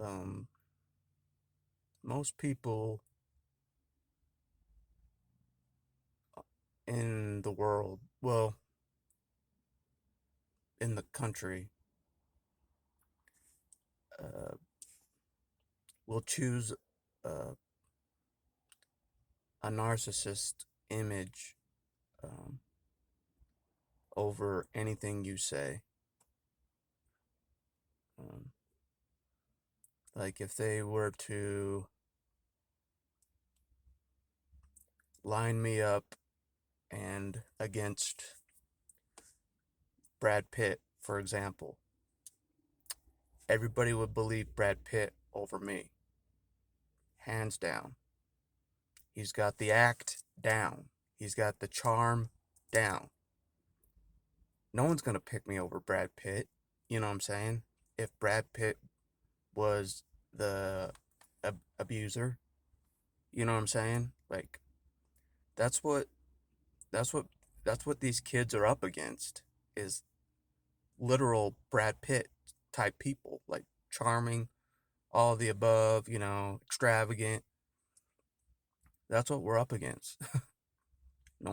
Um, most people in the world, well, in the country, uh, will choose uh, a narcissist image um, over anything you say. Um, like if they were to line me up and against Brad Pitt, for example, everybody would believe Brad Pitt over me, hands down. He's got the act down. He's got the charm down. No one's gonna pick me over Brad Pitt. You know what I'm saying? If Brad Pitt was the abuser, you know what I'm saying? Like that's what that's what that's what these kids are up against is literal Brad Pitt type people, like charming, all the above, extravagant. That's what we're up against. No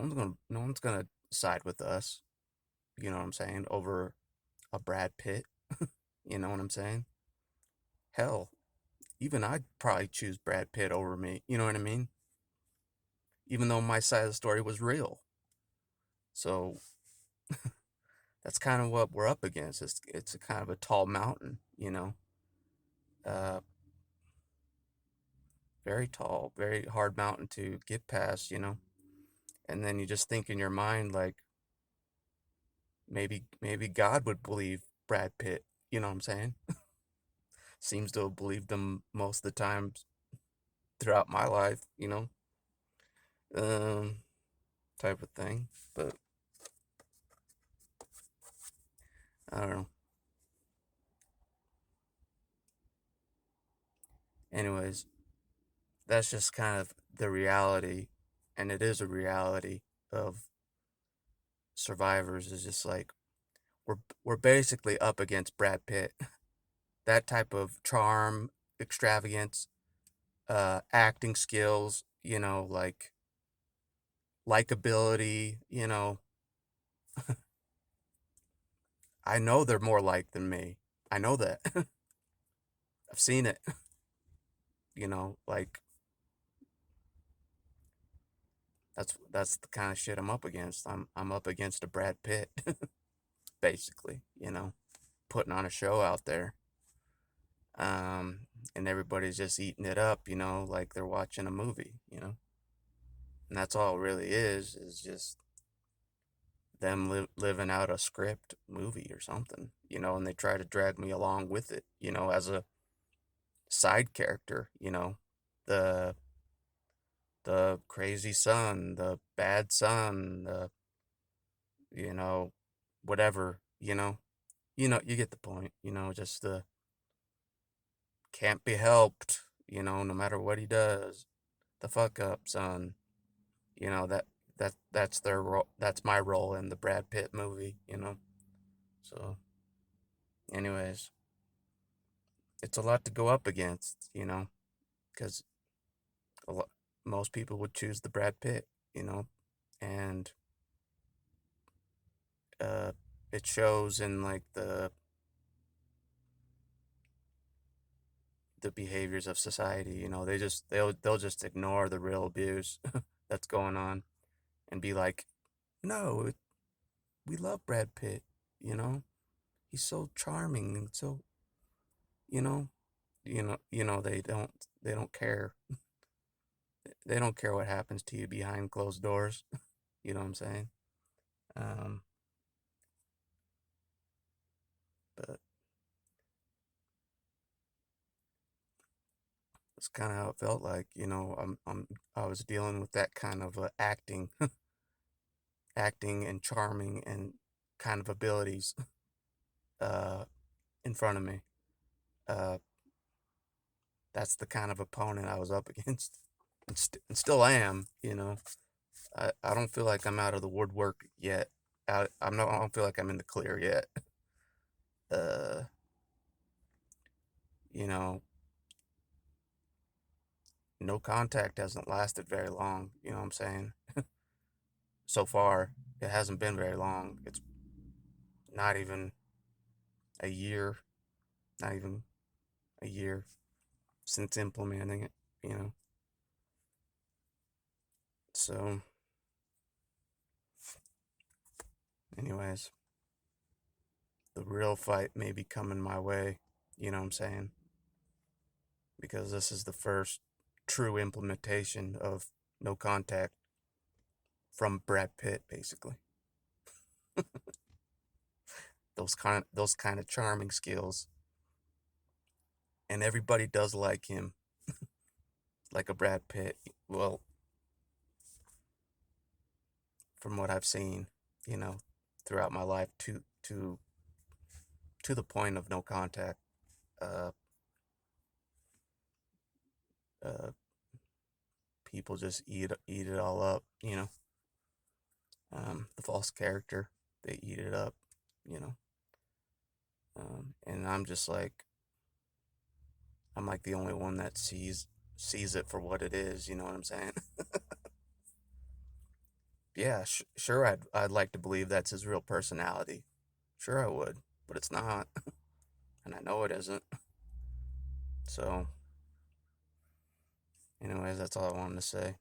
one's gonna side with us, you know what I'm saying, over a Brad Pitt. You know what I'm saying? Hell, even I'd probably choose Brad Pitt over me, you know what I mean? Even though my side of the story was real. So that's kind of what we're up against. It's a kind of a tall mountain, uh, very tall, very hard mountain to get past. And then you just think in your mind like maybe God would believe Brad Pitt. You know what I'm saying? Seems to have believed him most of the times throughout my life. Um, type of thing. But I don't know. Anyways, that's just kind of the reality, and it is a reality of survivors. Is just like we're basically up against Brad Pitt. That type of charm, extravagance, acting skills, like likability. I know they're more like than me. I know that. I've seen it. Like that's the kind of shit I'm up against. I'm up against a Brad Pitt, basically. Putting on a show out there. And everybody's just eating it up. Like they're watching a movie. And that's all it really is just them living out a script movie or something. And they try to drag me along with it, as a side character. The the crazy son, the bad son, the you know, whatever. You get the point. Just the can't be helped, no matter what he does. The fuck up son. That's their role. That's my role in the Brad Pitt movie. So, anyways, it's a lot to go up against, because a lot, most people would choose the Brad Pitt, and uh, it shows in like the behaviors of society. They'll just ignore the real abuse that's going on and be like, no, we love Brad Pitt. You know, he's so charming and so you know, they don't care. They don't care what happens to you behind closed doors. You know what I'm saying? Um, but it's kind of how it felt like. I was dealing with that kind of acting, acting and charming and kind of abilities uh, in front of me. Uh, that's the kind of opponent I was up against, and still am. I don't feel like I'm out of the woodwork yet. I don't feel like I'm in the clear yet. Uh, you know, no contact hasn't lasted very long. You know what I'm saying? So far, it hasn't been very long. It's not even a year, not even a year since implementing it, you know? So, anyways, the real fight may be coming my way, you know what I'm saying? Because this is the first true implementation of no contact from Brad Pitt, basically. Those kind of charming skills, and everybody does like him, like a Brad Pitt. Well, from what I've seen, you know, throughout my life, to the point of no contact. Uh, uh, People just eat it all up, you know. The false character, they eat it up, you know. And I'm like the only one that sees it for what it is. You know what I'm saying? Yeah, sure. I'd like to believe that's his real personality. Sure, I would, but it's not, and I know it isn't. So, anyways, that's all I wanted to say.